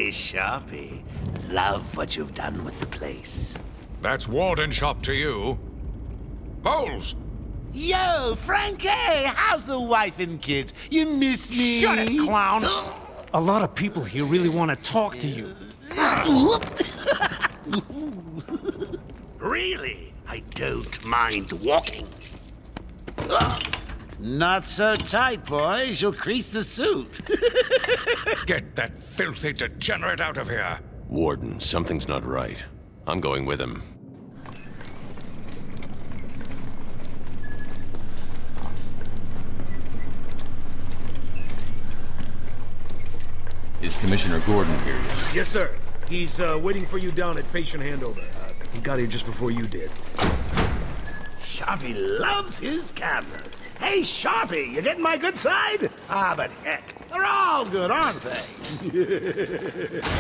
Hey, Sharpie. Love what you've done with the place. That's Warden Shop to you. Bowles! Yo, Frankie! How's the wife and kids? You miss me? Shut it, clown! A lot of people here really want to talk to you. Really? I don't mind walking. Not so tight, boys. You'll crease the suit. Get that filthy degenerate out of here! Warden, something's not right. I'm going with him. Is Commissioner Gordon here yet? Yes, sir. He's waiting for you down at patient handover. He got here just before you did. Sharpie loves his cameras. Hey, Sharpie, you getting my good side? Ah, but heck, they're all good, aren't they?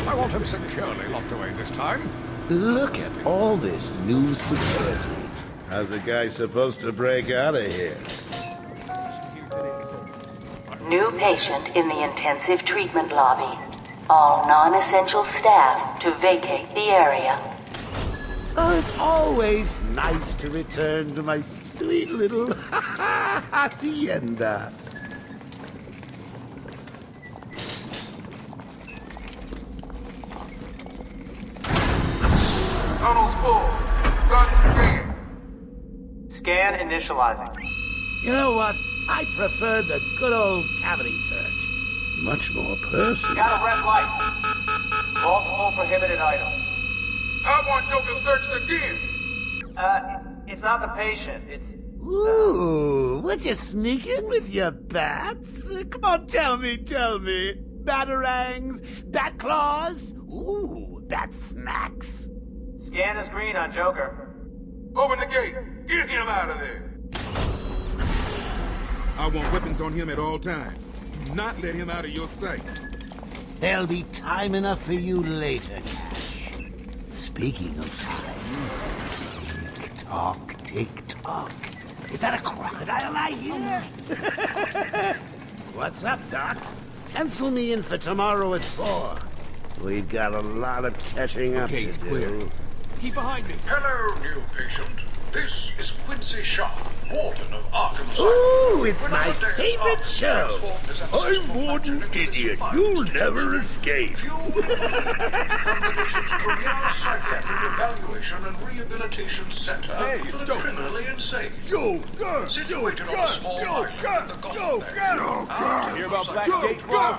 I want him securely locked away this time. Look at all this new security. How's a guy supposed to break out of here? New patient in the intensive treatment lobby. All non-essential staff to vacate the area. Oh, it's always nice to return to my sweet little hacienda. Tunnel's full. Start the scan. Scan initializing. You know what? I prefer the good old cavity search. Much more personal. Got a red light. Multiple prohibited items. I want Joker searched again. It's not the patient. It's... Ooh, would you sneak in with your bats? Come on, tell me. Batarangs, bat claws, ooh, bat snacks. Scan is green on Joker. Open the gate. Get him out of there. I want weapons on him at all times. Do not let him out of your sight. There'll be time enough for you later, Cash. Speaking of time, tick-tock. Is that a crocodile I hear? What's up, Doc? Pencil me in for tomorrow at 4. We've got a lot of catching up to do. Clear. Keep behind me. Hello, new patient. This is Quincy Sharp, Warden of Arkham Asylum. Ooh, it's my favorite show. I'm Warden Idiot. You'll never escape. Nation's premier psychiatric evaluation and rehabilitation center for the criminally insane. Situated on a small island in the Gotham Bay. Hear about Blackgate, bro?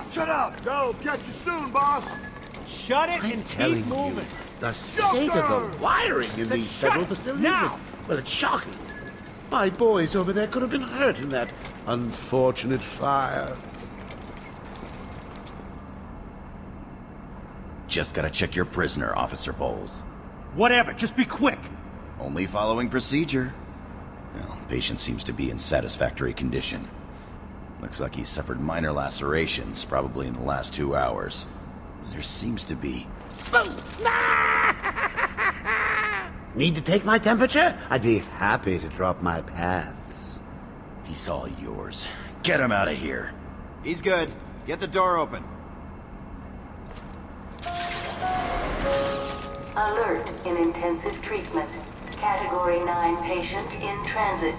Shut up! Go, catch you soon, boss. Shut it and keep moving. The state of the wiring in these federal facilities is, well, it's shocking. My boys over there could have been hurt in that unfortunate fire. Just gotta check your prisoner, Officer Bowles. Whatever, just be quick. Only following procedure. Well, patient seems to be in satisfactory condition. Looks like he suffered minor lacerations, probably in the last 2 hours. There seems to be... Boom! Need to take my temperature? I'd be happy to drop my pants. He's all yours. Get him out of here. He's good. Get the door open. Alert in intensive treatment. Category 9 patient in transit.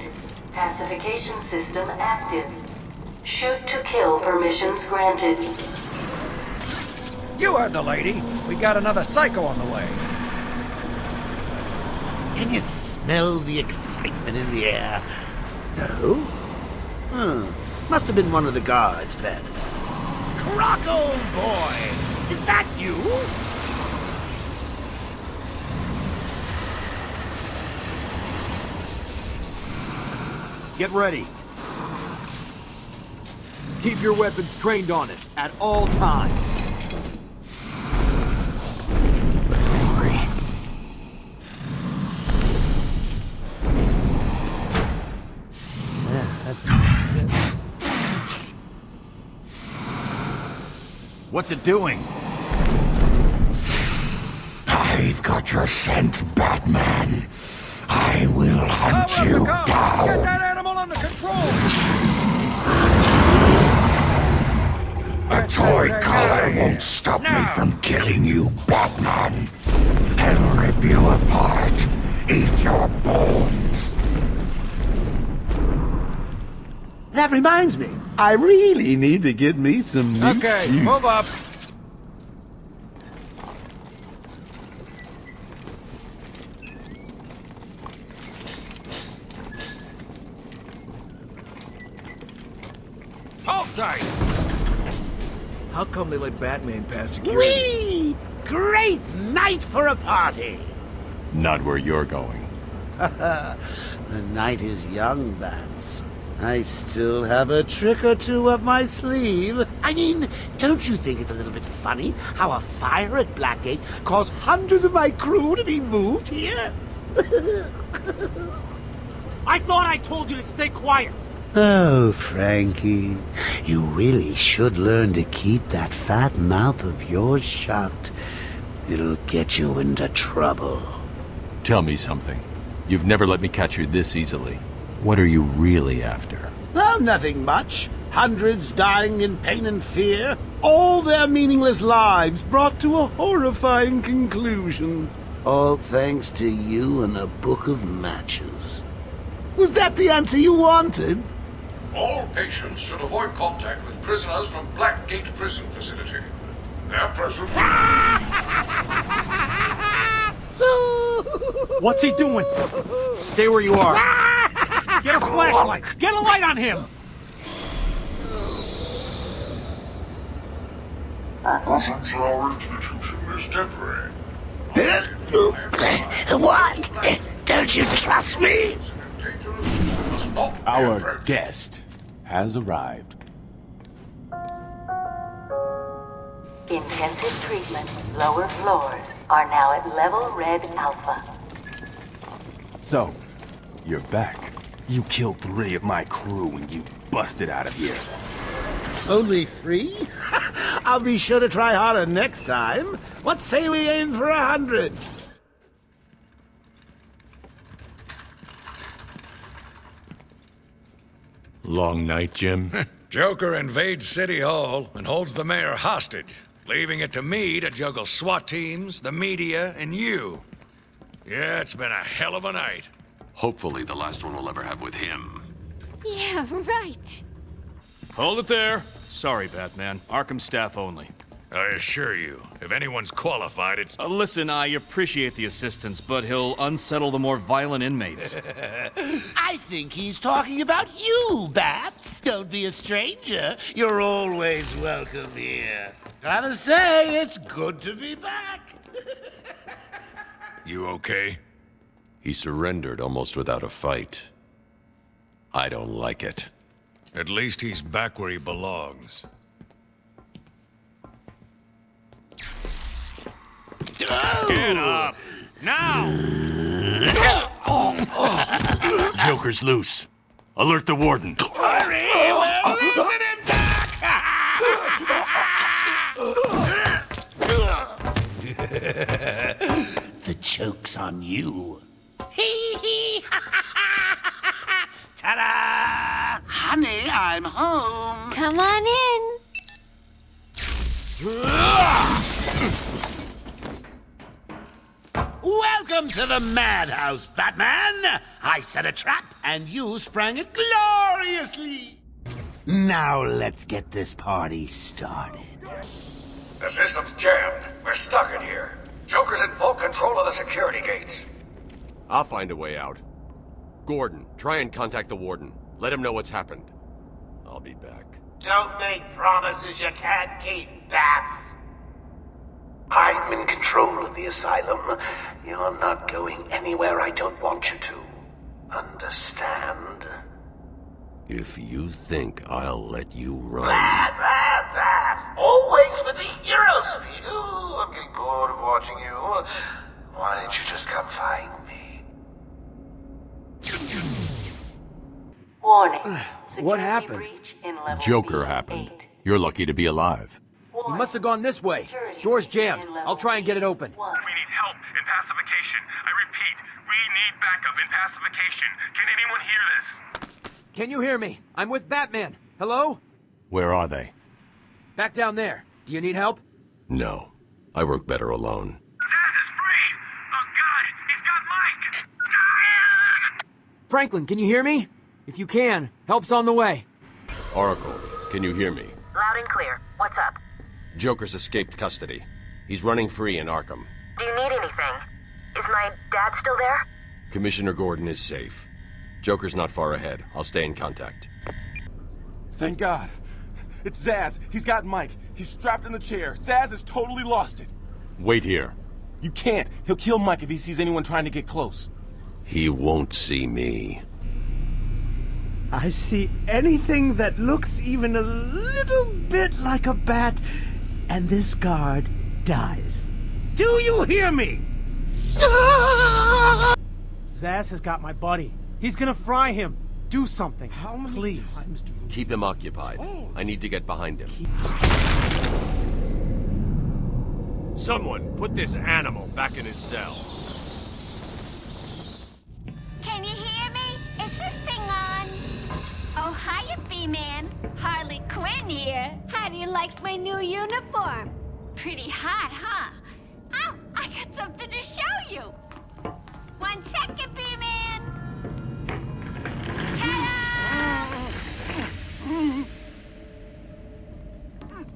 Pacification system active. Shoot to kill permissions granted. You heard the lady. We got another psycho on the way. Can you smell the excitement in the air? No? Must have been one of the guards then. Croc, old boy! Is that you? Get ready. Keep your weapons trained on us at all times. Looks angry. What's it doing? I've got your scent, Batman. I will hunt you down. Get that animal under control! toy collar won't stop me from killing you, Batman. I'll rip you apart, eat your bones. That reminds me, I really need to get me some new Okay, shoes. move up. Hold tight. How come they let Batman pass security? Whee! Great night for a party! Not where you're going. The night is young, Bats. I still have a trick or two up my sleeve. I mean, don't you think it's a little bit funny how a fire at Blackgate caused hundreds of my crew to be moved here? I thought I told you to stay quiet. Oh, Frankie, you really should learn to keep that fat mouth of yours shut. It'll get you into trouble. Tell me something. You've never let me catch you this easily. What are you really after? Oh, nothing much. Hundreds dying in pain and fear. All their meaningless lives brought to a horrifying conclusion. All thanks to you and a book of matches. Was that the answer you wanted? All patients should avoid contact with prisoners from Blackgate Prison Facility. Their presence... What's he doing? Stay where you are. Get a flashlight. Get a light on him. Our presence in our institution is temporary. What? Don't you trust me? Our guest has arrived. Intensive treatment. Lower floors are now at level red alpha. So, you're back. You killed 3 of my crew and you busted out of here. Only 3? I'll be sure to try harder next time. What say we aim for 100? Long night, Jim? Joker invades City Hall and holds the mayor hostage, leaving it to me to juggle SWAT teams, the media, and you. Yeah, it's been a hell of a night. Hopefully the last one we'll ever have with him. Yeah, right. Hold it there. Sorry, Batman. Arkham staff only. I assure you, if anyone's qualified, it's... Listen, I appreciate the assistance, but he'll unsettle the more violent inmates. I think he's talking about you, Bats. Don't be a stranger. You're always welcome here. Gotta say, it's good to be back. You okay? He surrendered almost without a fight. I don't like it. At least he's back where he belongs. Get up! Now! Joker's loose. Alert the warden. Hurry! We're losing him back! The joke's on you. Hee hee! Ta-da! Honey, I'm home. Come on in. Welcome to the madhouse, Batman! I set a trap, and you sprang it gloriously! Now let's get this party started. The system's jammed. We're stuck in here. Joker's in full control of the security gates. I'll find a way out. Gordon, try and contact the warden. Let him know what's happened. I'll be back. Don't make promises you can't keep, Bats! I'm in control of the asylum. You're not going anywhere I don't want you to. Understand? If you think I'll let you run... Blah, blah, blah. Always with the hero speed. Ooh, I'm getting bored of watching you. Why don't you just come find me? Warning. What Security happened? breach in level Joker B8. happened. You're lucky to be alive. He must have gone this way. Security Door's breach jammed. in level I'll try and get it open. B1. We need help in pacification. I repeat, we need backup in pacification. Can anyone hear this? Can you hear me? I'm with Batman. Hello? Where are they? Back down there. Do you need help? No. I work better alone. Zaz is free! Oh god, he's got Mike! Franklin, can you hear me? If you can, help's on the way. Oracle, can you hear me? Loud and clear. What's up? Joker's escaped custody. He's running free in Arkham. Do you need anything? Is my dad still there? Commissioner Gordon is safe. Joker's not far ahead. I'll stay in contact. Thank God. It's Zaz. He's got Mike. He's strapped in the chair. Zaz has totally lost it. Wait here. You can't. He'll kill Mike if he sees anyone trying to get close. He won't see me. I see anything that looks even a little bit like a bat, and this guard dies. Do you hear me? Zaz has got my buddy. He's gonna fry him. Do something. How many Please. times do you... Keep him occupied. I need to get behind him. Someone put this animal back in his cell. Can you hear me? Is this thing on? Oh, hiya, B-Man. Harley Quinn here. How do you like my new uniform? Pretty hot, huh? Oh, I got something to show you. 1 second, B-Man.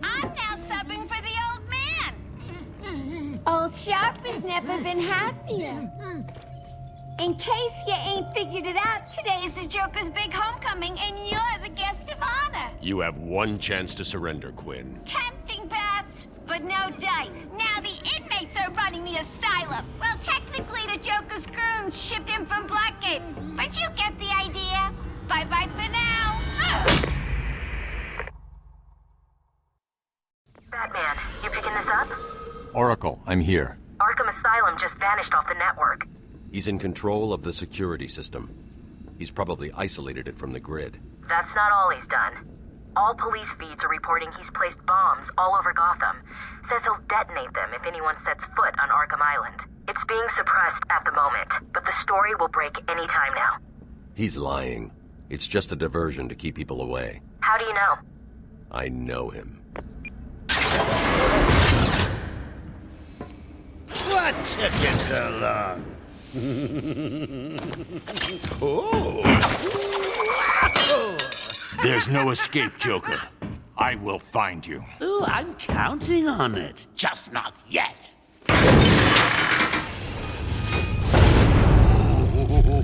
I'm now subbing for the old man. Old Sharp has never been happier. In case you ain't figured it out, today is the Joker's big homecoming, and you're the guest of honor. You have one chance to surrender, Quinn. Tempting, Bats, but no dice. Now the inmates are running the asylum. Well, technically the Joker's goons shipped in from Blackgate, but you get the idea. Bye-bye for now. Batman, you picking this up? Oracle, I'm here. Arkham Asylum just vanished off the network. He's in control of the security system. He's probably isolated it from the grid. That's not all he's done. All police feeds are reporting he's placed bombs all over Gotham. Says he'll detonate them if anyone sets foot on Arkham Island. It's being suppressed at the moment, but the story will break any time now. He's lying. It's just a diversion to keep people away. How do you know? I know him. What took you so long? Oh! There's no escape, Joker. I will find you. Oh, I'm counting on it. Just not yet.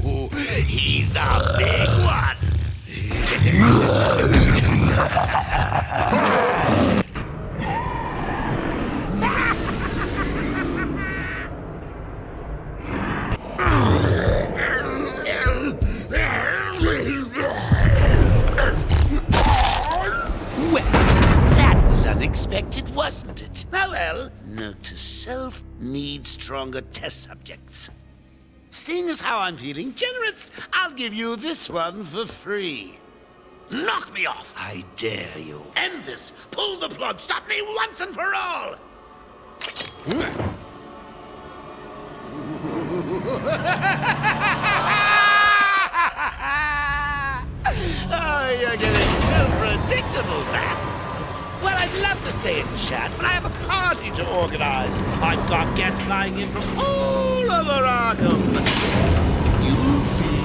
Ooh, he's a big one. Unexpected, wasn't it? Ah, well, note to self, need stronger test subjects. Seeing as how I'm feeling generous, I'll give you this one for free. Knock me off, I dare you. End this. Pull the plug. Stop me once and for all. Oh, you're getting too predictable, Bats. Well, I'd love to stay and chat, but I have a party to organize. I've got guests flying in from all over Arkham. You'll see.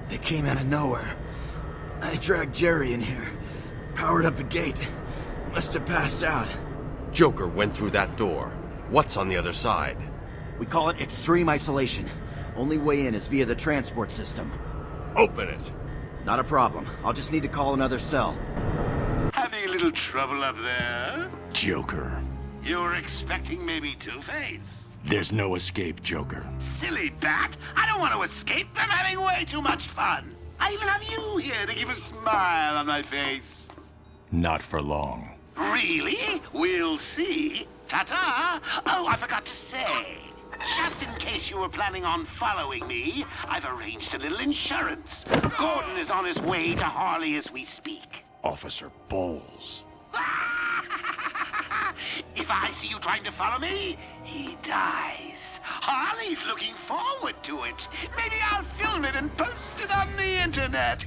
It came out of nowhere. I dragged Jerry in here, powered up the gate. Must have passed out. Joker went through that door. What's on the other side? We call it extreme isolation. Only way in is via the transport system. Open it. Not a problem. I'll just need to call another cell. Having a little trouble up there? Joker. You were expecting maybe Two-Face? There's no escape, Joker. Silly bat! I don't want to escape. I'm having way too much fun. I even have you here to give a smile on my face. Not for long. Really? We'll see. Ta-ta! Oh, I forgot to say. Just in case you were planning on following me, I've arranged a little insurance. Gordon is on his way to Harley as we speak. Officer Bowles. If I see you trying to follow me, he dies. Harley's looking forward to it. Maybe I'll film it and post it on the internet.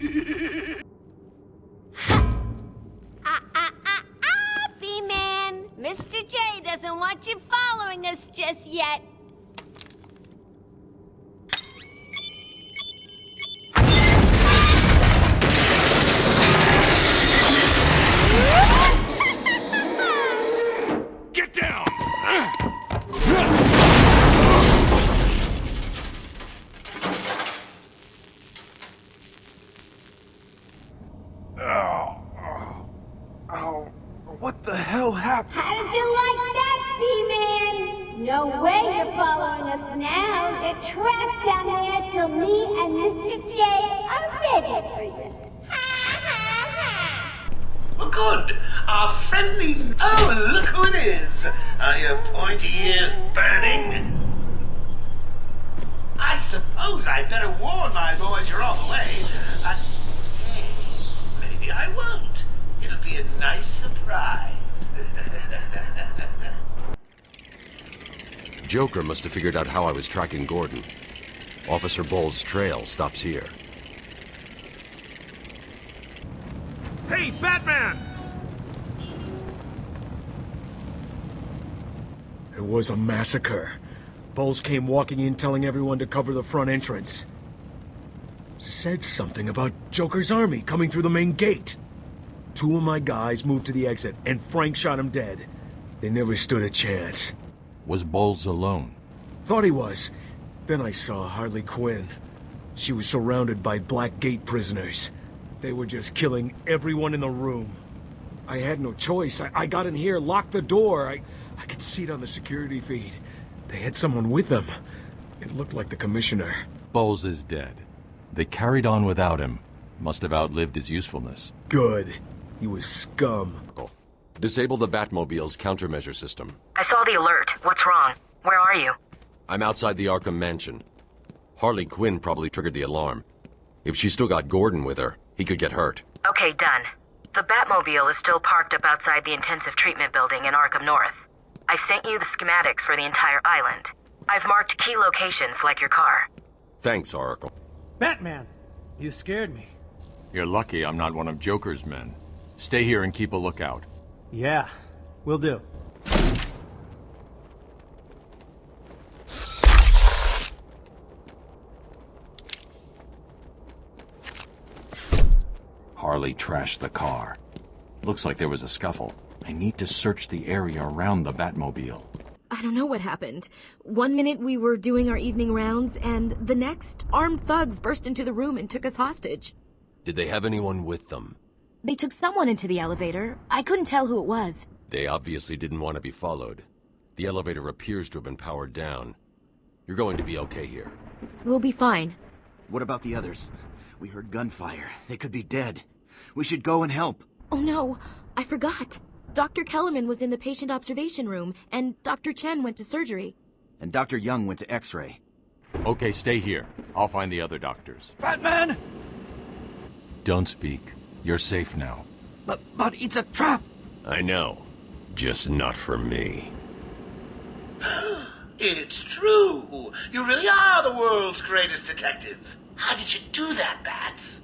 B-Man. Mr. J doesn't want you following us just yet. Get down! What the hell happened? How did you like that, B-Man? No way you're following us now. You're trapped down there till me and Mr. J are ready for you. Well, good. Our friendly... Oh, look who it is. Are your pointy ears burning? I suppose I'd better warn my boys you're on the way. Hey, maybe I won't. It'll be a nice surprise. Joker must have figured out how I was tracking Gordon. Officer Bowles' trail stops here. Hey, Batman! It was a massacre. Bowles came walking in telling everyone to cover the front entrance. Said something about Joker's army coming through the main gate. 2 of my guys moved to the exit, and Frank shot him dead. They never stood a chance. Was Bowles alone? Thought he was. Then I saw Harley Quinn. She was surrounded by Black Gate prisoners. They were just killing everyone in the room. I had no choice. I got in here, locked the door. I could see it on the security feed. They had someone with them. It looked like the commissioner. Bowles is dead. They carried on without him. Must have outlived his usefulness. Good. He was scum. Disable the Batmobile's countermeasure system. I saw the alert. What's wrong? Where are you? I'm outside the Arkham Mansion. Harley Quinn probably triggered the alarm. If she still got Gordon with her, he could get hurt. Okay, done. The Batmobile is still parked up outside the intensive treatment building in Arkham North. I've sent you the schematics for the entire island. I've marked key locations like your car. Thanks, Oracle. Batman, you scared me. You're lucky I'm not one of Joker's men. Stay here and keep a lookout. Yeah, will do. Harley trashed the car. Looks like there was a scuffle. I need to search the area around the Batmobile. I don't know what happened. 1 minute we were doing our evening rounds, and the next, armed thugs burst into the room and took us hostage. Did they have anyone with them? They took someone into the elevator. I couldn't tell who it was. They obviously didn't want to be followed. The elevator appears to have been powered down. You're going to be okay here. We'll be fine. What about the others? We heard gunfire. They could be dead. We should go and help. Oh no, I forgot. Dr. Kellerman was in the patient observation room, and Dr. Chen went to surgery. And Dr. Young went to X-ray. Okay, stay here. I'll find the other doctors. Batman! Don't speak. You're safe now. But it's a trap! I know. Just not for me. It's true. You really are the world's greatest detective. How did you do that, Bats?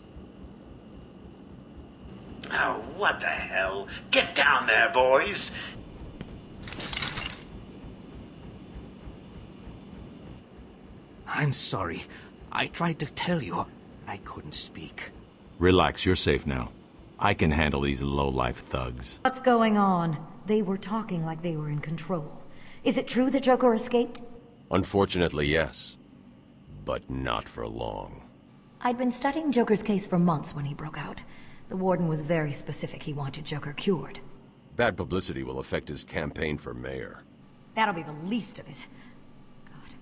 Oh, what the hell? Get down there, boys. I'm sorry. I tried to tell you. I couldn't speak. Relax, you're safe now. I can handle these low-life thugs. What's going on? They were talking like they were in control. Is it true that Joker escaped? Unfortunately, yes. But not for long. I'd been studying Joker's case for months when he broke out. The warden was very specific he wanted Joker cured. Bad publicity will affect his campaign for mayor. That'll be the least of it. God,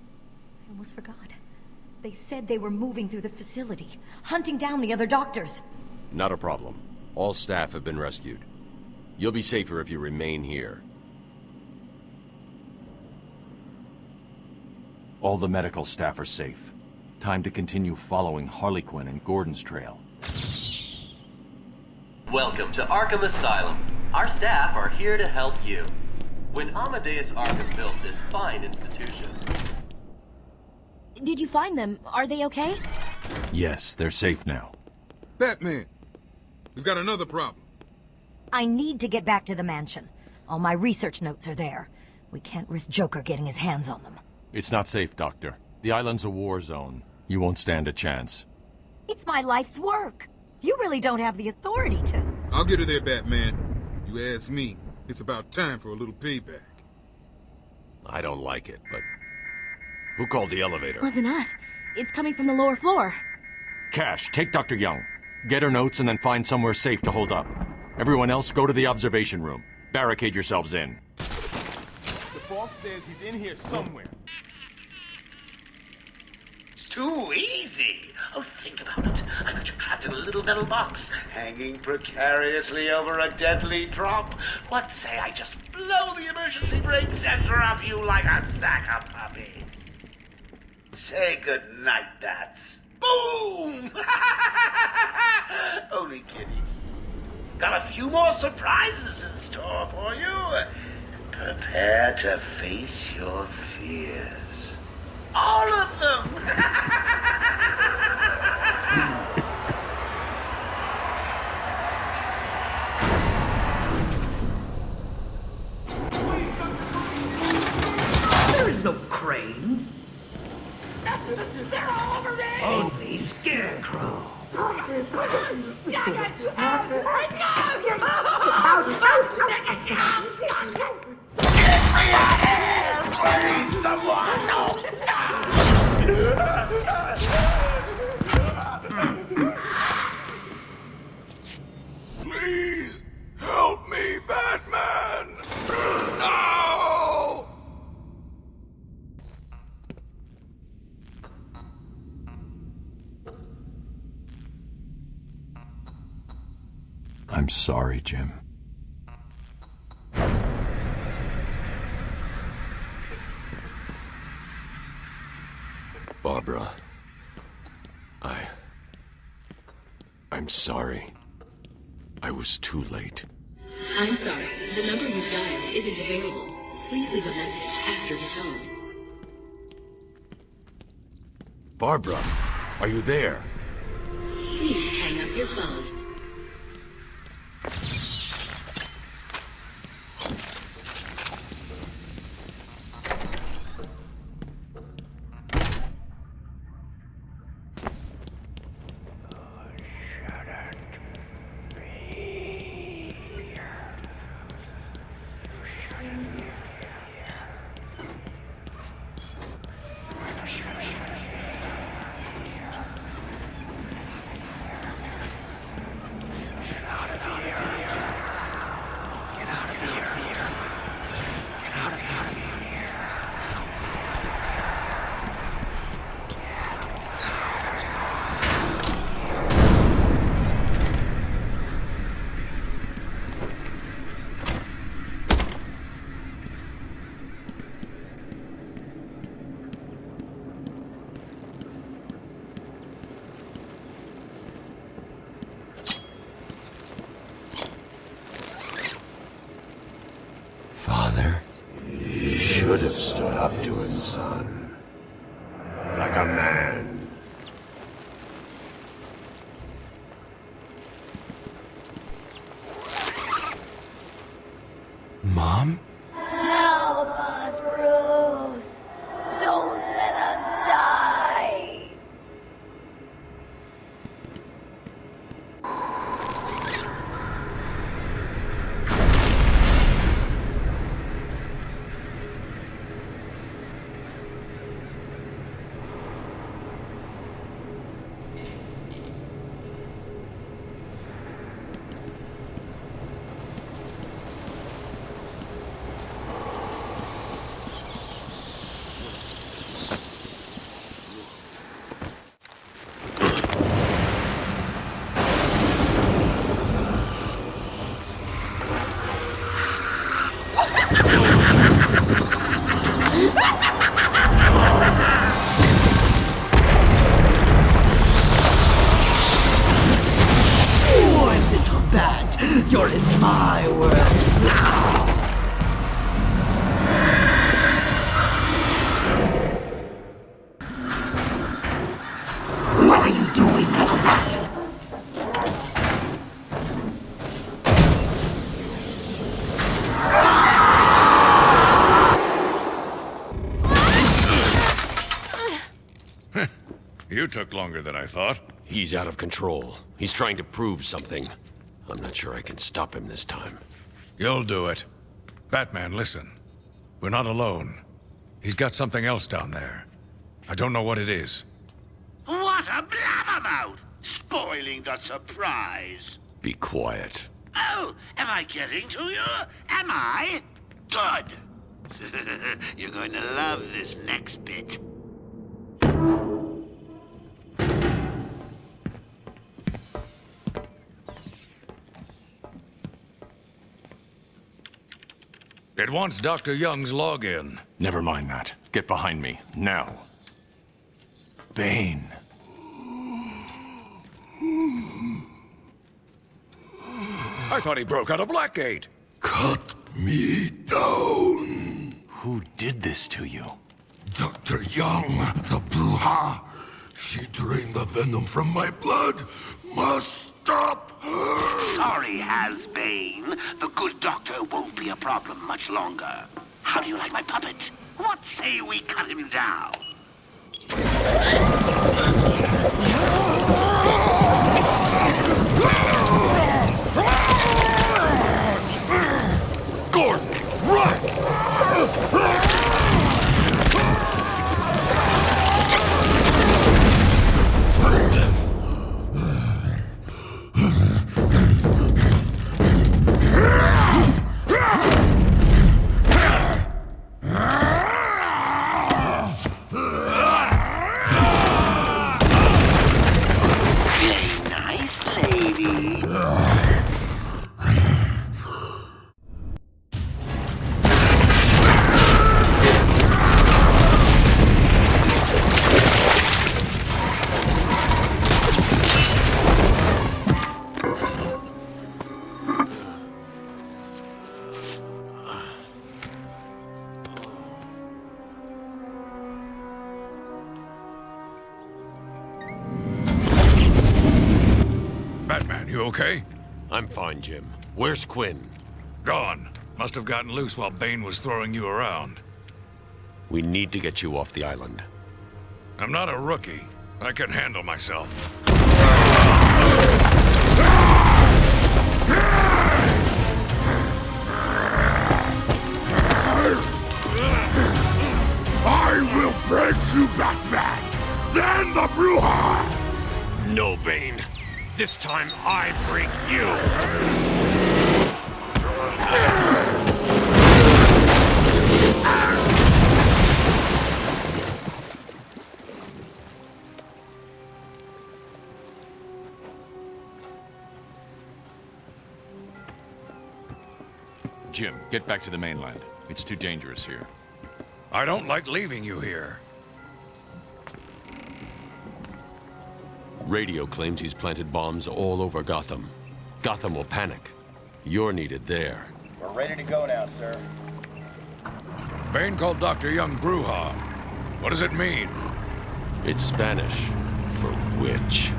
I almost forgot. They said they were moving through the facility, hunting down the other doctors. Not a problem. All staff have been rescued. You'll be safer if you remain here. All the medical staff are safe. Time to continue following Harley Quinn and Gordon's trail. Welcome to Arkham Asylum. Our staff are here to help you. When Amadeus Arkham built this fine institution, Did you find them? Are they okay? Yes, they're safe now. Batman, we've got another problem. I need to get back to the mansion. All my research notes are there. We can't risk Joker getting his hands on them. It's not safe, Doctor. The island's a war zone. You won't stand a chance. It's my life's work. You really don't have the authority to... I'll get her there, Batman. You ask me, it's about time for a little payback. I don't like it, but... Who called the elevator? Wasn't us. It's coming from the lower floor. Cash, take Dr. Young. Get her notes and then find somewhere safe to hold up. Everyone else, go to the observation room. Barricade yourselves in. The boss says he's in here somewhere. Too easy. Oh, think about it. I got you trapped in a little metal box, hanging precariously over a deadly drop. What say I just blow the emergency brakes and drop you like a sack of puppies? Say goodnight, bats. Boom! Only kidding. Got a few more surprises in store for you. Prepare to face your fears. All of them! There is no crane. They're all over me! Only Scarecrow. Please, someone! No! Please, help me, Batman! No! I'm sorry, Jim. Barbara. I'm sorry. I was too late. I'm sorry. The number you've dialed isn't available. Please leave a message after the tone. Barbara, are you there? Please hang up your phone. Father, you should have stood up to him, son. Like a man. Mom? Help us, Bruce! Don't let us die! One little bat, you're in my world now. took longer than I thought. He's out of control. He's trying to prove something. I'm not sure I can stop him this time. You'll do it. Batman, listen. We're not alone. He's got something else down there. I don't know what it is. What a blabbermouth! Spoiling the surprise. Be quiet. Oh, am I getting to you? Am I? Good. You're going to love this next bit. It wants Dr. Young's login. Never mind that. Get behind me, now. Bane. I thought he broke out of Blackgate. Cut me down. Who did this to you? Dr. Young, the Bruja. She drained the venom from my blood. Must stop her. Sorry, Has-Bane. The good doctor won't be a problem much longer. How do you like my puppet? What say we cut him down? Gordon, run! Nice lady. Batman, you okay? I'm fine, Jim. Where's Quinn? Gone. Must have gotten loose while Bane was throwing you around. We need to get you off the island. I'm not a rookie. I can handle myself. I will break you, Batman! Then the Bruja! No, Bane. This time I break you! Jim, get back to the mainland. It's too dangerous here. I don't like leaving you here. Radio claims he's planted bombs all over Gotham. Gotham will panic. You're needed there. We're ready to go now, sir. Bane called Dr. Young Bruja. What does it mean? It's Spanish for witch.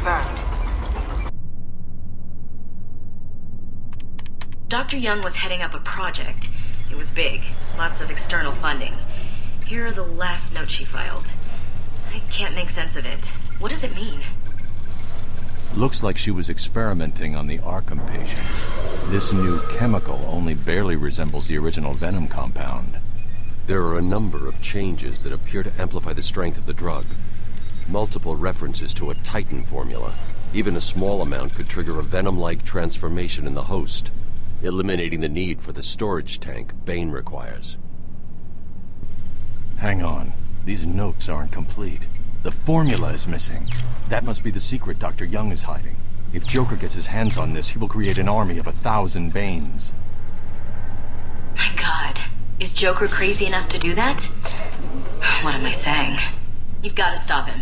Confirmed. Dr. Young was heading up a project. It was big, lots of external funding. Here are the last notes she filed. I can't make sense of it. What does it mean? Looks like she was experimenting on the Arkham patients. This new chemical only barely resembles the original venom compound. There are a number of changes that appear to amplify the strength of the drug. Multiple references to a Titan formula. Even a small amount could trigger a venom-like transformation in the host, eliminating the need for the storage tank Bane requires. Hang on. These notes aren't complete. The formula is missing. That must be the secret Dr. Young is hiding. If Joker gets his hands on this, he will create an army of 1,000 Banes. My God. Is Joker crazy enough to do that? What am I saying? You've got to stop him.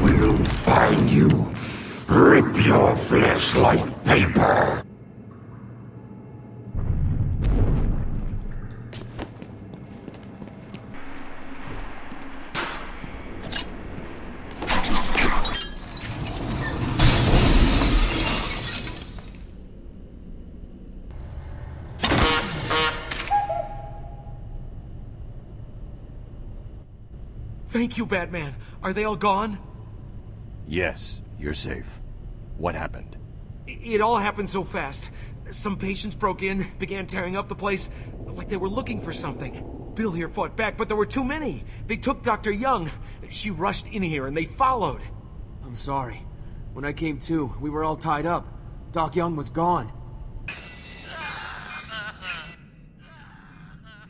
Will find you. Rip your flesh like paper. Thank you, Batman. Are they all gone? Yes, you're safe. What happened? It all happened so fast. Some patients broke in, began tearing up the place, like they were looking for something. Bill here fought back, but there were too many. They took Dr. Young. She rushed in here and they followed. I'm sorry. When I came to, we were all tied up. Doc Young was gone.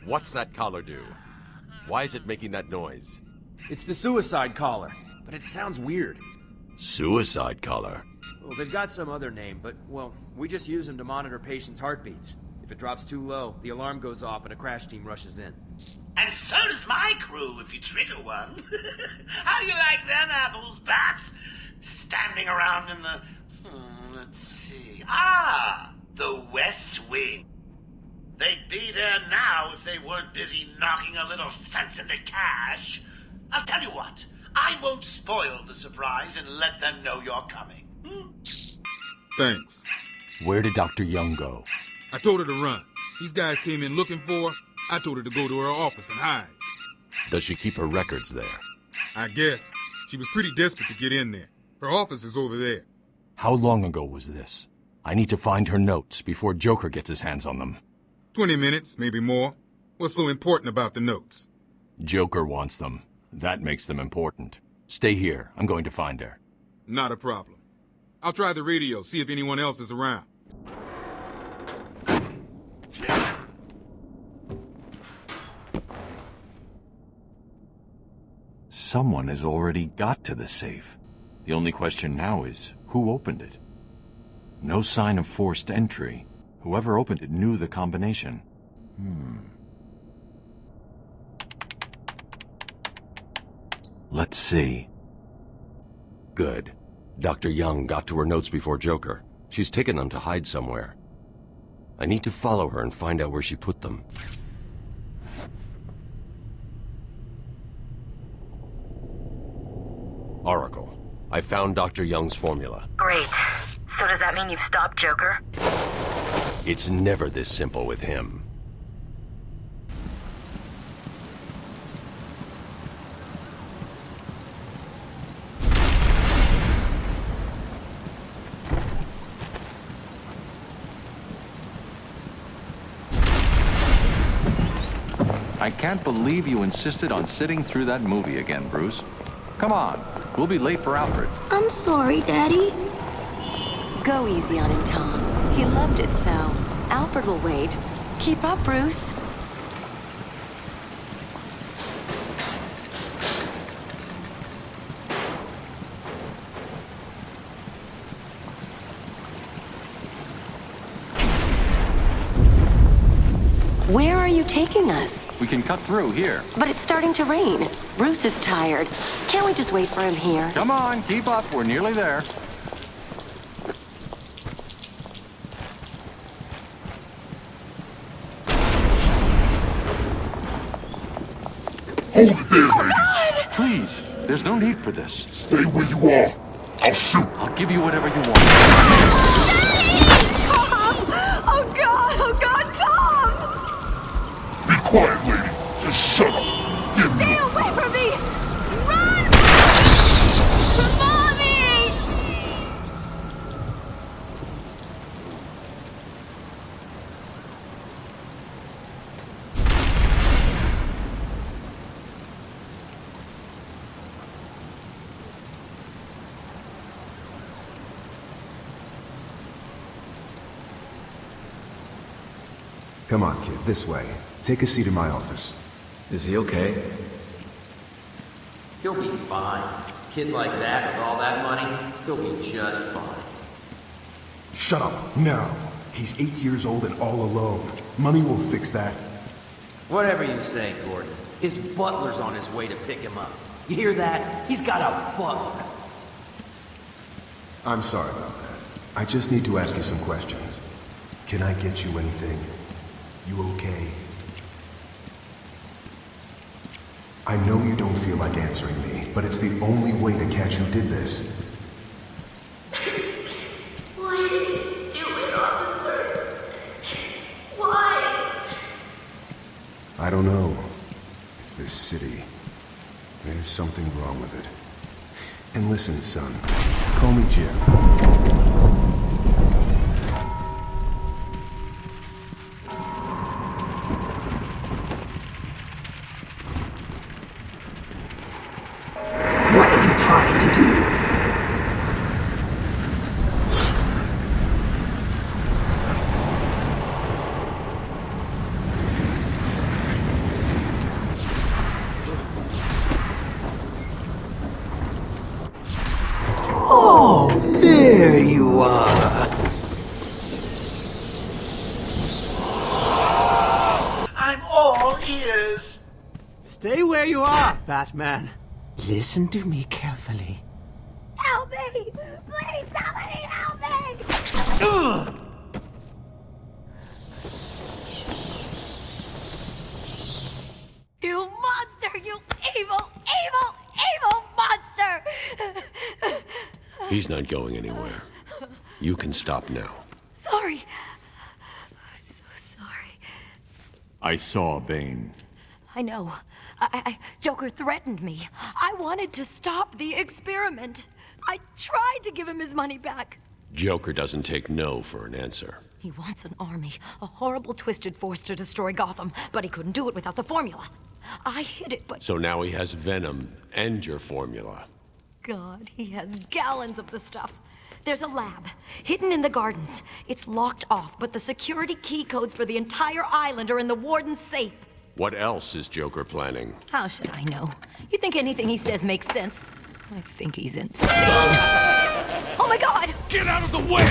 What's that collar do? Why is it making that noise? It's the suicide collar, but it sounds weird. Suicide collar? Well, they've got some other name, but, well, we just use them to monitor patients' heartbeats. If it drops too low, the alarm goes off and a crash team rushes in. And so does my crew if you trigger one. How do you like them apples, bats? Standing around in the... let's see... the West Wing. They'd be there now if they weren't busy knocking a little sense into cash. I'll tell you what, I won't spoil the surprise and let them know you're coming. Thanks. Where did Dr. Young go? I told her to run. These guys came in looking for her. I told her to go to her office and hide. Does she keep her records there? I guess. She was pretty desperate to get in there. Her office is over there. How long ago was this? I need to find her notes before Joker gets his hands on them. 20 minutes, maybe more. What's so important about the notes? Joker wants them. That makes them important. Stay here. I'm going to find her. Not a problem. I'll try the radio, see if anyone else is around. Someone has already got to the safe. The only question now is, who opened it? No sign of forced entry. Whoever opened it knew the combination. Let's see. Good. Dr. Young got to her notes before Joker. She's taken them to hide somewhere. I need to follow her and find out where she put them. Oracle, I found Dr. Young's formula. Great. So does that mean you've stopped Joker? It's never this simple with him. I can't believe you insisted on sitting through that movie again, Bruce. Come on, we'll be late for Alfred. I'm sorry, Daddy. Go easy on him, Tom. He loved it so. Alfred will wait. Keep up, Bruce. Where are you taking us? We can cut through here. But it's starting to rain. Bruce is tired. Can't we just wait for him here? Come on, keep up. We're nearly there. Hold it there, lady. Please, there's no need for this. Stay where you are. I'll shoot. I'll give you whatever you want. Tom! Oh God, Tom! Be quiet, lady. Just shut up. Give Stay me. away from me! Run! Mommy! Come on, kid, this way. Take a seat in my office. Is he okay? He'll be fine. Kid like that with all that money, he'll be just fine. Shut up, now. He's 8 years old and all alone. Money won't fix that. Whatever you say, Gordon. His butler's on his way to pick him up. You hear that? He's got a butler. I'm sorry about that. I just need to ask you some questions. Can I get you anything? You okay? I know you don't feel like answering me, but it's the only way to catch who did this. Why did you do it, officer? Why? I don't know. It's this city. There's something wrong with it. And listen, son. Call me Jim. What are you trying to do? Oh, there you are. I'm all ears. Stay where you are, Batman. Listen to me carefully. Help me! Please, somebody help me! Ugh! You monster! You evil, evil, evil monster! He's not going anywhere. You can stop now. Sorry. I'm so sorry. I saw Bane. I know. Joker threatened me. I wanted to stop the experiment. I tried to give him his money back. Joker doesn't take no for an answer. He wants an army, a horrible twisted force to destroy Gotham, but he couldn't do it without the formula. I hid it, but... So now he has Venom and your formula. God, he has gallons of the stuff. There's a lab, hidden in the gardens. It's locked off, but the security key codes for the entire island are in the warden's safe. What else is Joker planning? How should I know? You think anything he says makes sense? I think he's insane. Oh my God! Get out of the way!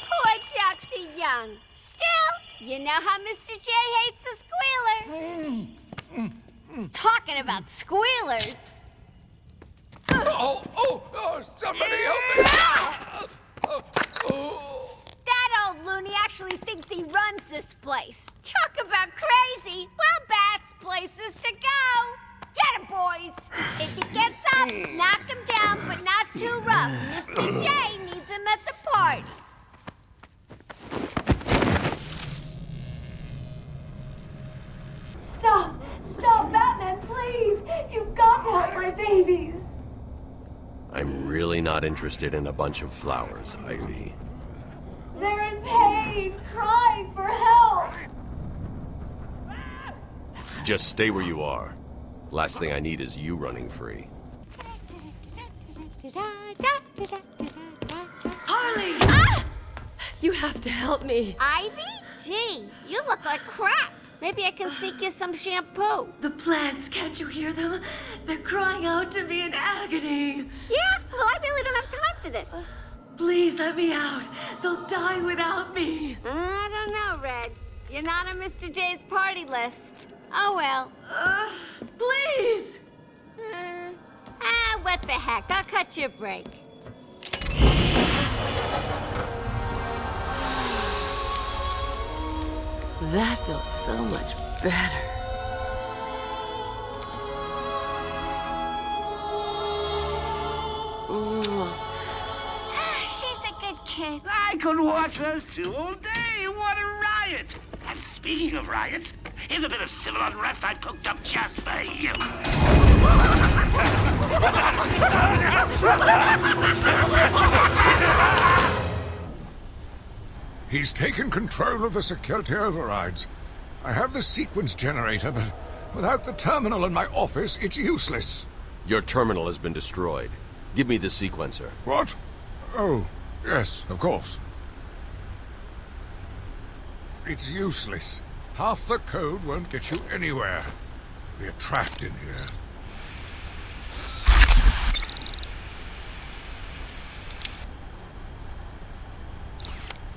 Poor Dr. Young. Still, you know how Mr. J hates a squealer. Talking about squealers. Somebody help me! That old loony actually thinks he runs this place. Talk about crazy. Well, Bat's places to go. Get him, boys. If he gets up, knock him down, but not too rough. Mr. J needs him at the party. Stop! Stop, Batman, please! You've got to help my babies! I'm really not interested in a bunch of flowers, Ivy. They're in pain, crying for help! Just stay where you are. Last thing I need is you running free. Harley! Ah! You have to help me. Ivy? Gee, you look like crap. Maybe I can sneak you some shampoo. The plants, can't you hear them? They're crying out to me in agony. Yeah? Well, I really don't have time for this. Please let me out. They'll die without me. I don't know, Red. You're not on Mr. J's party list. Oh, well. Please! What the heck? I'll cut you a break. That feels so much better. She's a good kid. I could watch those two all day. What a riot! And speaking of riots, here's a bit of civil unrest I cooked up just for you. He's taken control of the security overrides. I have the sequence generator, but without the terminal in my office, it's useless. Your terminal has been destroyed. Give me the sequencer. What? Oh, yes, of course. It's useless. Half the code won't get you anywhere. We're trapped in here.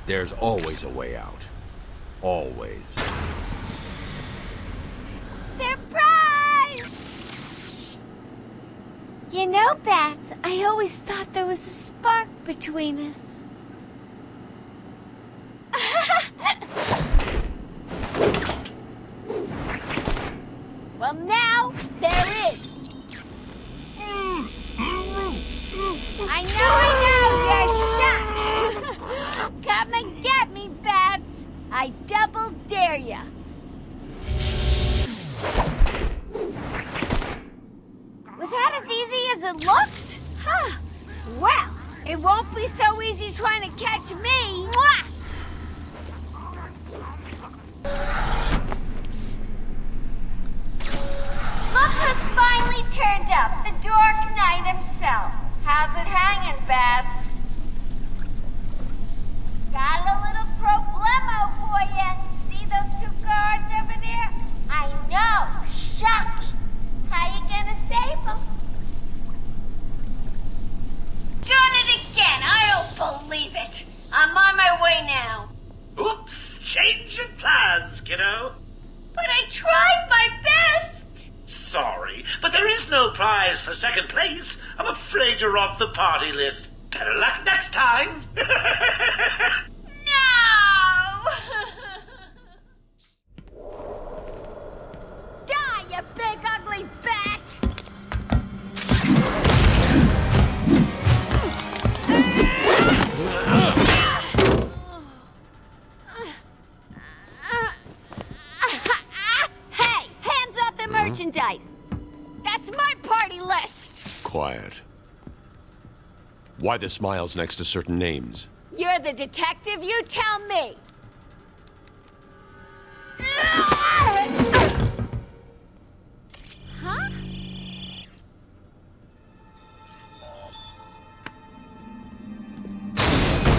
There's always a way out. Always. Surprise! You know, Bats, I always thought there was a spark between us. Well, now there is. I know, you're shocked. Come and get me, Bats. I double dare ya. Was that as easy as it looked? Huh. Well, it won't be so easy trying to catch me. Mwah! Look who's finally turned up, the Dark Knight himself. How's it hanging, Babs? Got a little problemo for you. See those two guards over there? I know, shocking. How you gonna save them? Done it again, I don't believe it. I'm on my way now. Oops, change of plans, kiddo. But I tried my best. Sorry, but there is no prize for second place. I'm afraid you're off the party list. Better luck next time. No! Die, you big ugly bat! Hey, hands off the merchandise. That's my party list. Quiet. Why the smiles next to certain names? You're the detective, you tell me. Huh?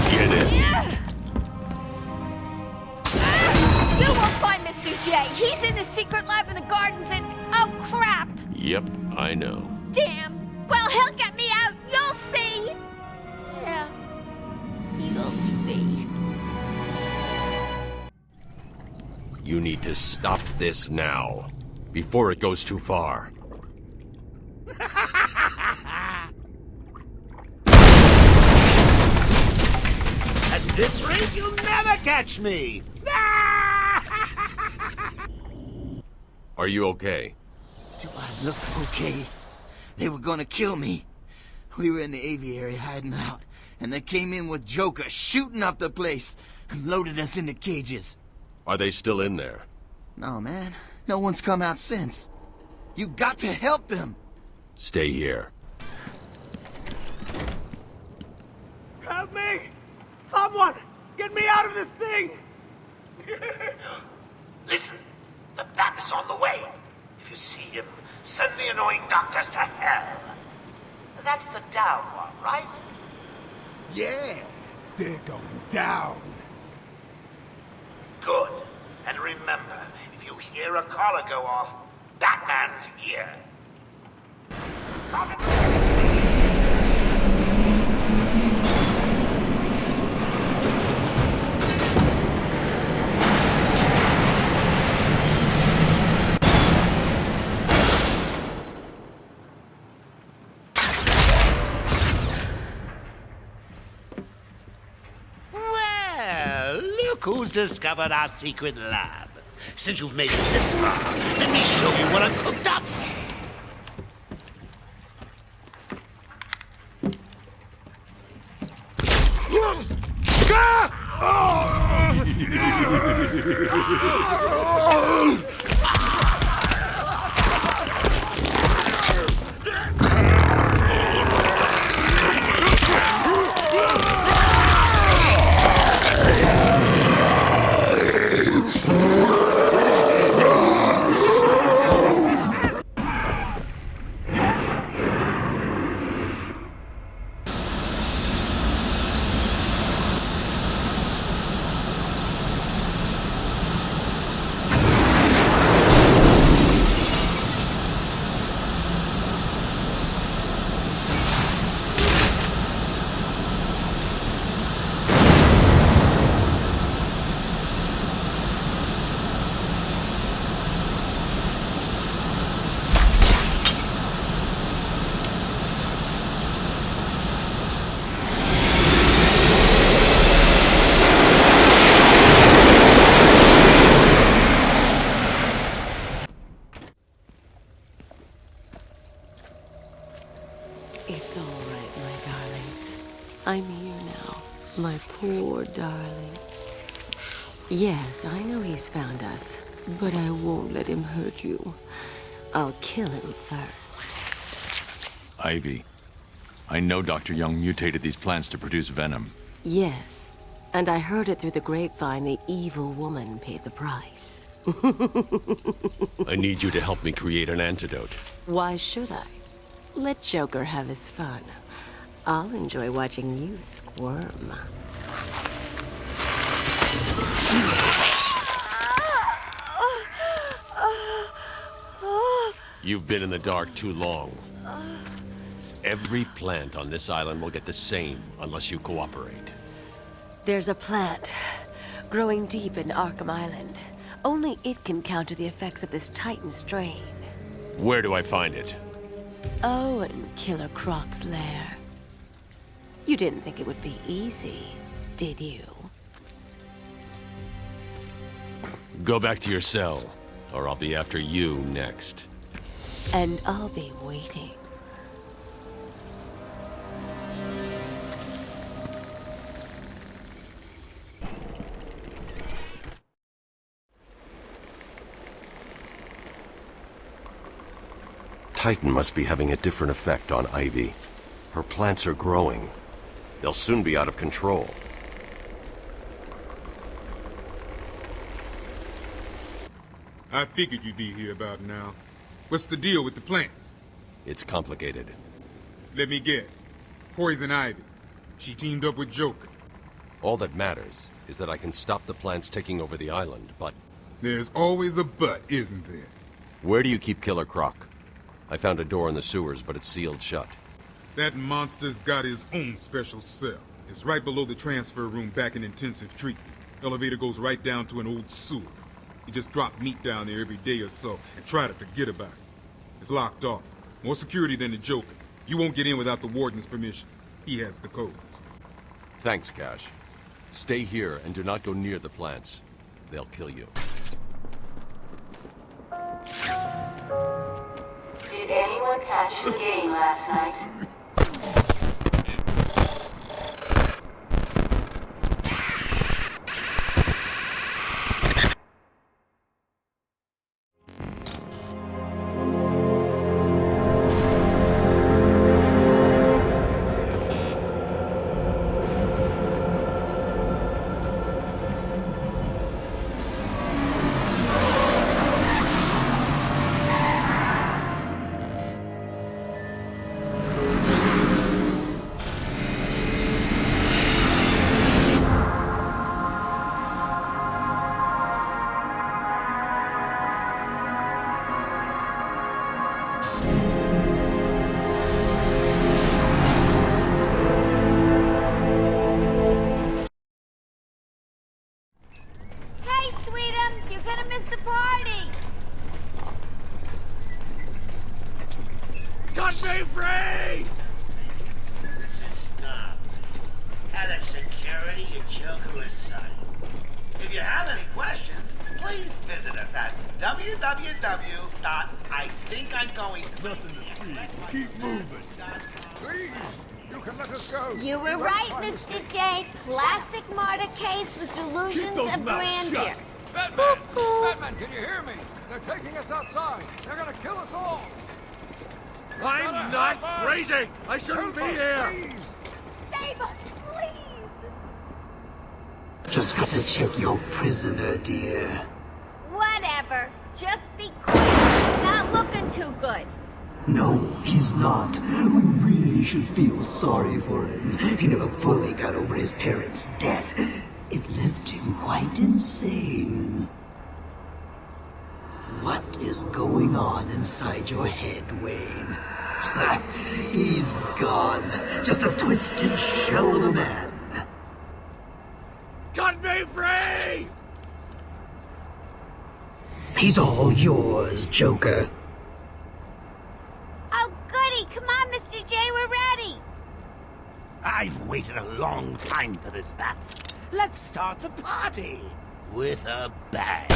Get in. You won't find Mr. J. He's in the secret lab in the gardens and... oh, crap! Yep, I know. Damn. Well, he'll get me out. You'll see. Yeah. You'll see. You need to stop this now, before it goes too far. At this rate, you'll never catch me. Are you okay? Do I look okay? They were gonna kill me. We were in the aviary hiding out, and they came in with Joker shooting up the place and loaded us into cages. Are they still in there? No, man. No one's come out since. You got to help them. Stay here. Help me! Someone! Get me out of this thing! Listen, the bat is on the way. If you see him, send the annoying doctors to hell. That's the down one, right? Yeah, they're going down. Good. And remember, if you hear a collar go off, Batman's here. Well, look who's discovered our secret lab. Since you've made it this far, let me show you what I cooked up. poor darling. Yes, I know he's found us, but I won't let him hurt you. I'll kill him first. Ivy, I know Dr. Young mutated these plants to produce venom. Yes, and I heard it through the grapevine the evil woman paid the price. I need you to help me create an antidote. Why should I? Let Joker have his fun. I'll enjoy watching you squirm. You've been in the dark too long. Every plant on this island will get the same unless you cooperate. There's a plant growing deep in Arkham Island. Only it can counter the effects of this Titan strain. Where do I find it? Oh, in Killer Croc's lair. You didn't think it would be easy, did you? Go back to your cell, or I'll be after you next. And I'll be waiting. Titan must be having a different effect on Ivy. Her plants are growing. They'll soon be out of control. I figured you'd be here about now. What's the deal with the plants? It's complicated. Let me guess. Poison Ivy. She teamed up with Joker. All that matters is that I can stop the plants taking over the island, but... There's always a but, isn't there? Where do you keep Killer Croc? I found a door in the sewers, but it's sealed shut. That monster's got his own special cell. It's right below the transfer room back in intensive treatment. Elevator goes right down to an old sewer. You just drop meat down there every day or so and try to forget about it. It's locked off. More security than the Joker. You won't get in without the warden's permission. He has the codes. Thanks, Cash. Stay here and do not go near the plants. They'll kill you. Did anyone catch the game last night? You were right, Mr. J. Classic martyr case with delusions of grandeur. Batman! Batman, can you hear me? They're taking us outside. They're gonna kill us all. I'm not crazy! I shouldn't be here! Save us, please! Just got to check your prisoner, dear. Whatever. Just be quick. He's not looking too good. No, he's not. We really should feel sorry for him. He never fully got over his parents' death. It left him quite insane. What is going on inside your head, Wayne? He's gone. Just a twisted shell of a man. Cut me free! He's all yours, Joker. Oh, goody! Come on, Mr. J, we're ready! I've waited a long time for this, Bats. Let's start the party with a bang.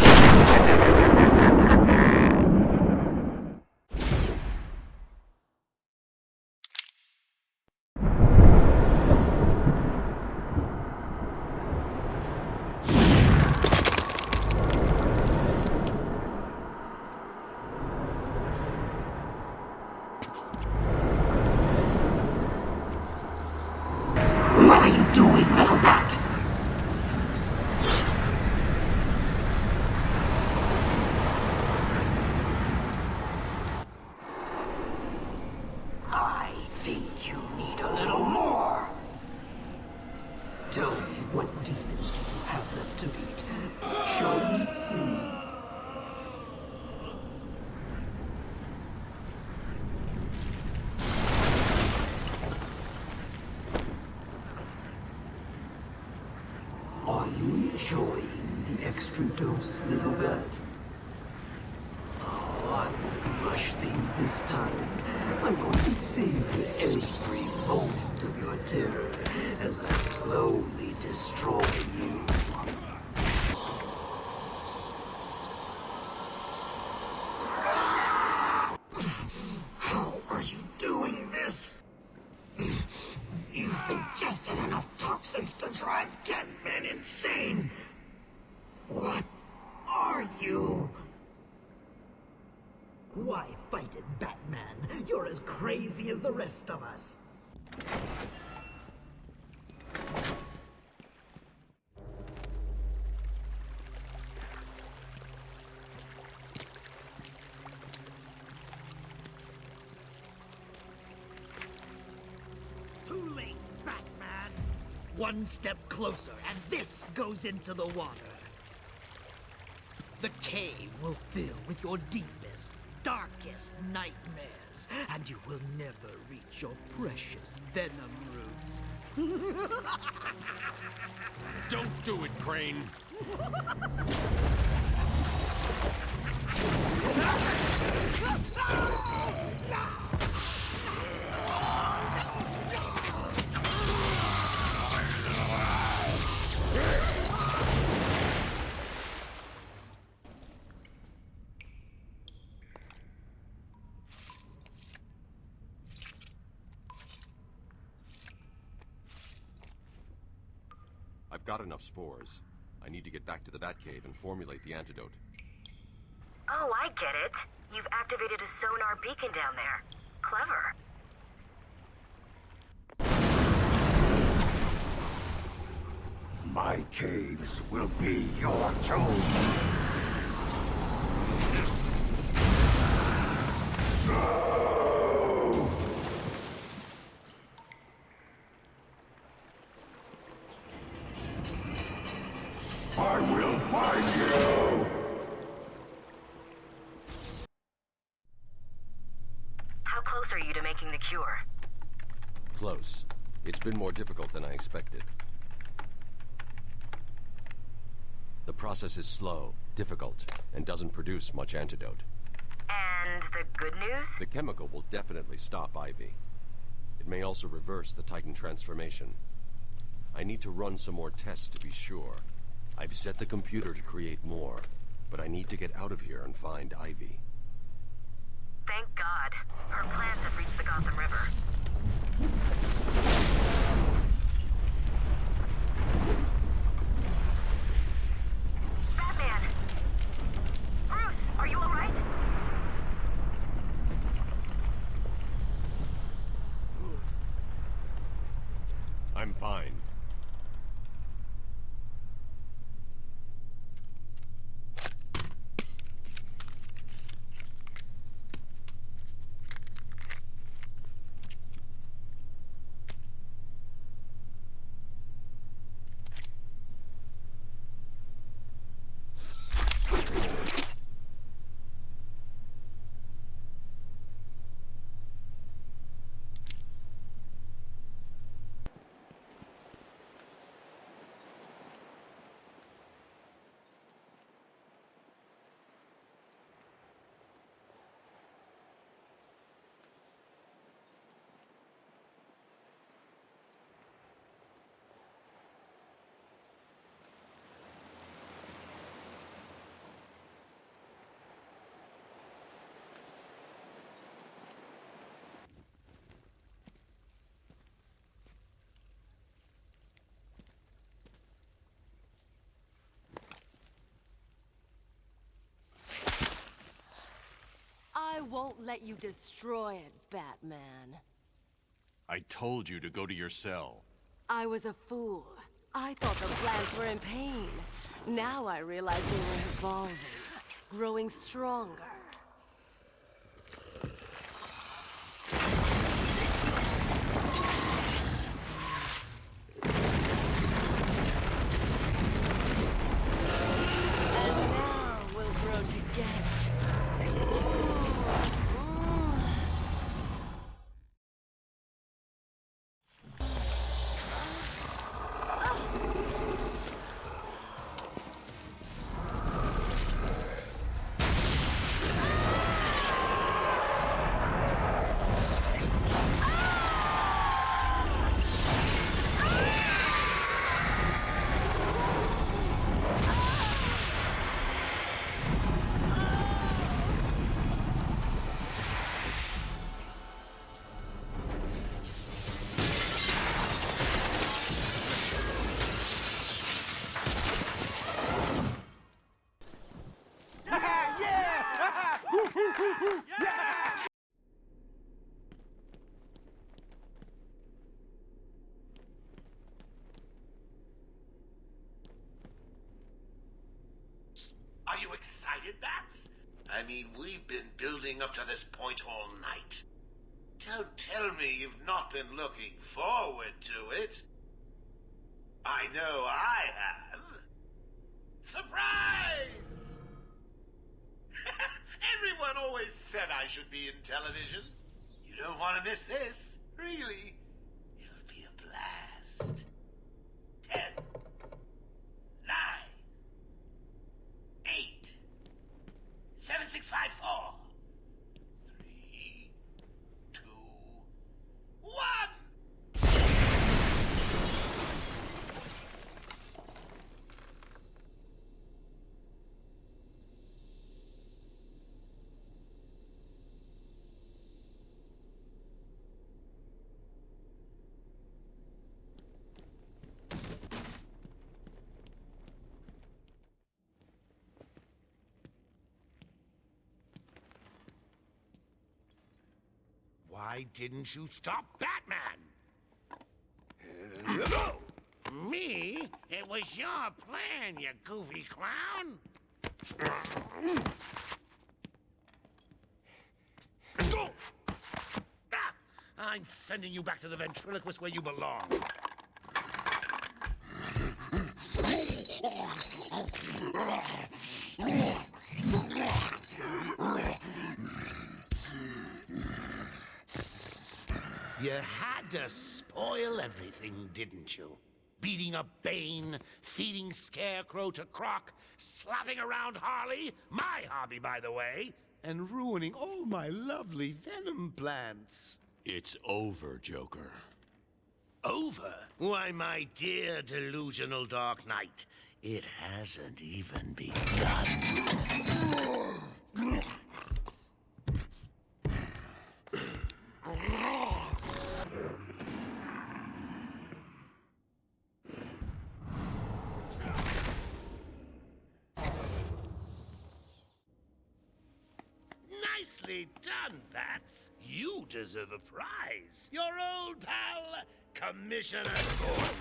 enjoying the extra dose, little bat? Oh, I won't rush things this time. I'm going to savor every moment of your terror as I slowly destroy you. How are you doing this? You've ingested enough toxins to drive 10 men insane. What are you? Why fight it, Batman? You're as crazy as the rest of us. Too late, Batman. One step closer, and this goes into the water. The cave will fill with your deepest, darkest nightmares, and you will never reach your precious venom roots. Don't do it, Crane. I've got enough spores. I need to get back to the Batcave and formulate the antidote. Oh, I get it. You've activated a sonar beacon down there. Clever. My caves will be your tomb. I will find you! How close are you to making the cure? Close. It's been more difficult than I expected. The process is slow, difficult, and doesn't produce much antidote. And the good news? The chemical will definitely stop Ivy. It may also reverse the Titan transformation. I need to run some more tests to be sure. I've set the computer to create more, but I need to get out of here and find Ivy. Thank God. Her plans have reached the Gotham River. Batman! Bruce, are you alright? I'm fine. I won't let you destroy it, Batman. I told you to go to your cell. I was a fool. I thought the plants were in pain. Now I realize they were evolving, growing stronger. And now we'll grow together. excited, Bats? I mean, we've been building up to this point all night. Don't tell me you've not been looking forward to it. I know I have. Surprise! Everyone always said I should be in television. You don't want to miss this, really. It'll be a blast. 10, 9, 8, 7, 6, 5, 4, 3, 2, 1. Why didn't you stop Batman? Me? It was your plan, you goofy clown. I'm sending you back to the ventriloquist where you belong. You had to spoil everything, didn't you? Beating up Bane, feeding Scarecrow to Croc, slapping around Harley, my hobby, by the way, and ruining all my lovely venom plants. It's over, Joker. Over? Why, my dear delusional Dark Knight, it hasn't even begun. Nicely done, Bats. You deserve a prize. Your old pal, Commissioner Gordon.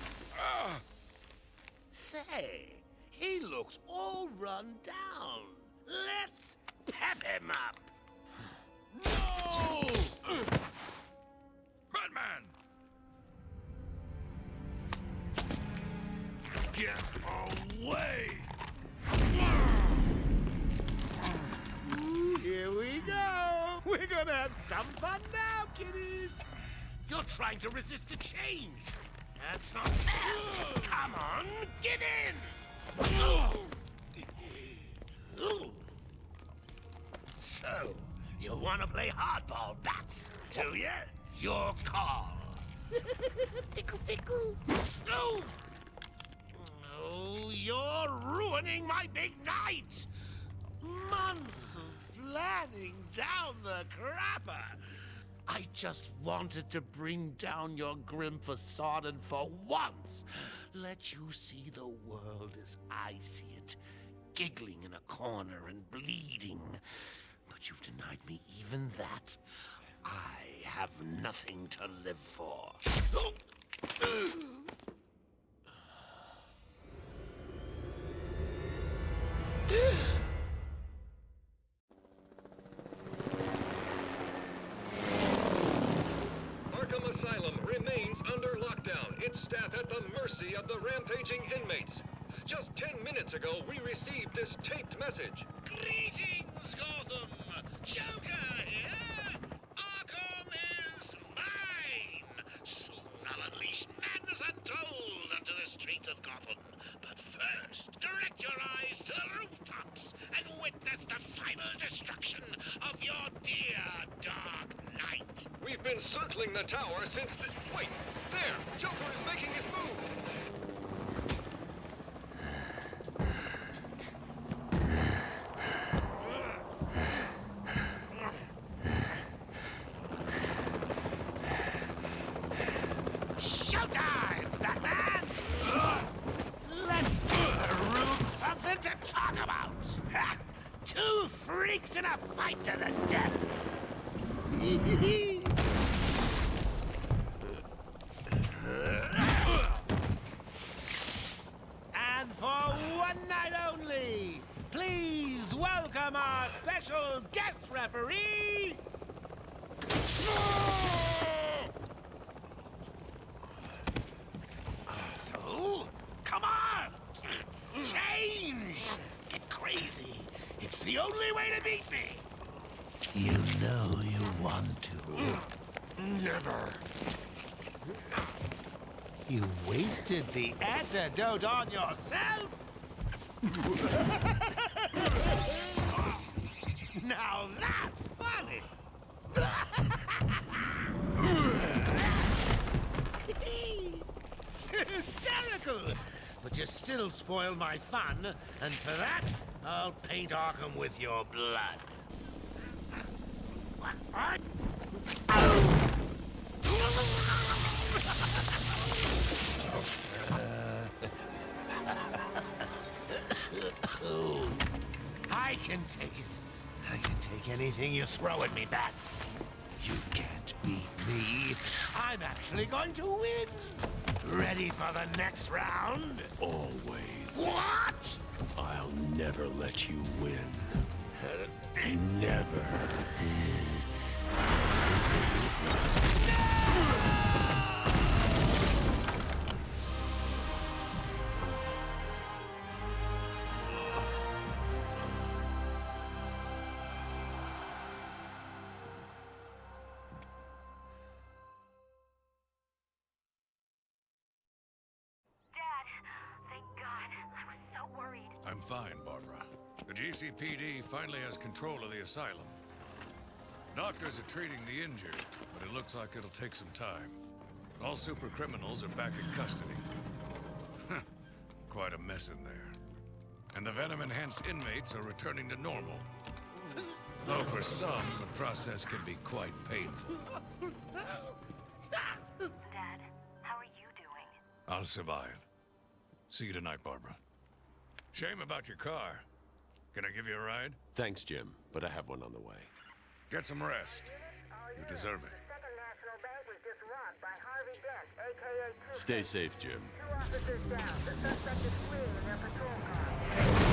Say, he looks all run down. Let's pep him up. No! Batman! Get away! Here we go! We're gonna have some fun now, kiddies! You're trying to resist the change! That's not fair! Come on, get in! So, you wanna play hardball, Bats, do you? Your call. Pickle, pickle. No! Oh, you're ruining my big night! Months of planning down the crapper. I just wanted to bring down your grim facade and for once let you see the world as I see it, giggling in a corner and bleeding. But you've denied me even that. I have nothing to live for. Arkham Asylum remains under lockdown, its staff at the mercy of the rampaging inmates. Just 10 minutes ago, we received this taped message. Greetings, Gotham! Joker here! Arkham is mine! Soon I'll unleash madness untold onto the streets of Gotham. But first, direct your eyes to the rooftops and witness the final destruction of your dear Dark Knight. We've been circling the tower since the... Wait! There! Joker is making his move! Showtime, Batman! Let's give the room something to talk about! Ha! Two freaks in a fight to the death! And for one night only, please welcome our special guest referee, So, come on! Change! Get crazy! It's the only way to beat me! You know you want to. Never. You wasted the antidote on yourself? Now that's funny! Hysterical! But you still spoil my fun, and for that, I'll paint Arkham with your blood. I can take it. I can take anything you throw at me, Bats. You can't beat me. I'm actually going to win. Ready for the next round? Always. What? I'll never let you win. Never. I'm fine, Barbara. The GCPD finally has control of the asylum. Doctors are treating the injured, but it looks like it'll take some time. All super criminals are back in custody. Quite a mess in there. And the venom-enhanced inmates are returning to normal. Though for some, the process can be quite painful. Dad, how are you doing? I'll survive. See you tonight, Barbara. Shame about your car. Can I give you a ride? Thanks, Jim, but I have one on the way. Get some rest. You deserve it. Stay safe, Jim. 2 officers down. The suspect is fleeing in their patrol car.